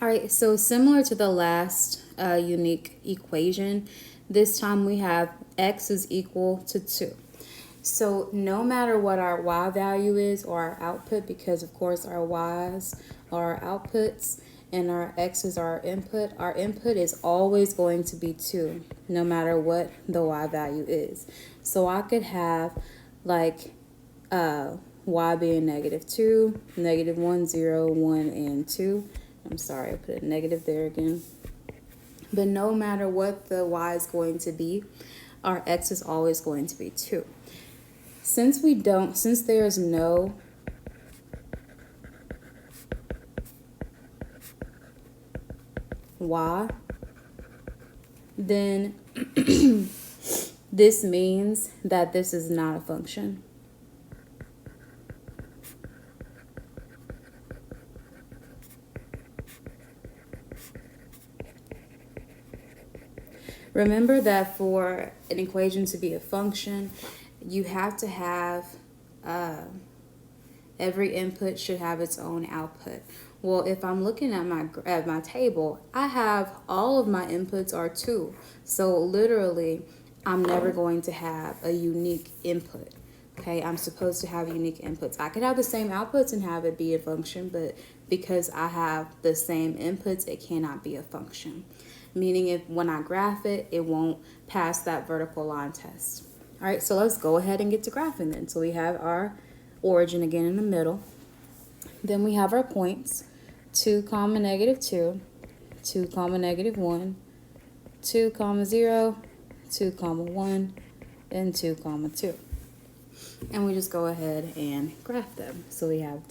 All right, so similar to the last unique equation, this time we have x is equal to 2. So no matter what our y value is or our output, because of course our y's are our outputs and our x's are our input is always going to be 2, no matter what the y value is. So I could have like y being -2, -1, 0, 1, and 2. I'm sorry, I put a negative there again. But no matter what the y is going to be, our x is always going to be 2. Since there's no y, then this means that this is not a function. Remember that for an equation to be a function, you have to have every input should have its own output. Well, if I'm looking at my table, I have all of my inputs are 2. So literally, I'm never going to have a unique input. Okay, I'm supposed to have unique inputs. I could have the same outputs and have it be a function, but because I have the same inputs, it cannot be a function. Meaning if when I graph it, it won't pass that vertical line test. All right, so let's go ahead and get to graphing then. So we have our origin again in the middle. Then we have our points, 2 comma -2, 2 comma -1, 2 comma 0, 2 comma 1, and 2 comma 2. And we just go ahead and graph them. So we have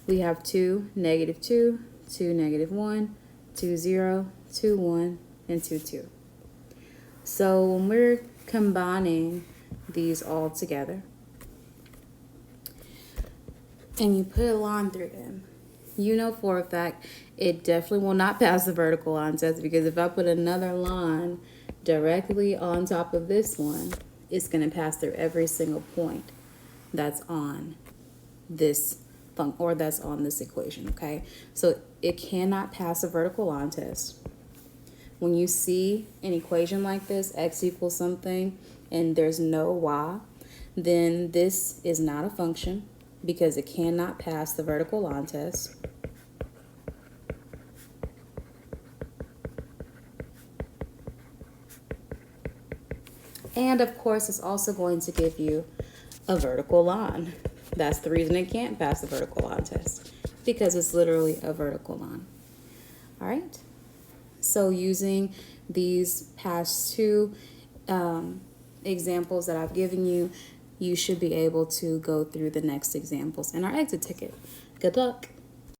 we have 2, -2, 2, -1, 2, 0, 2, 1, and 2, 2. So when we're combining these all together and you put a line through them, you know for a fact it definitely will not pass the vertical line test, because if I put another line directly on top of this one, it's going to pass through every single point that's on this that's on this equation, okay? So it cannot pass a vertical line test. When you see an equation like this, x equals something, and there's no y, then this is not a function because it cannot pass the vertical line test. And of course, it's also going to give you a vertical line. That's the reason it can't pass the vertical line test, because it's literally a vertical line. All right. So using these past two examples that I've given you, you should be able to go through the next examples in our exit ticket. Good luck.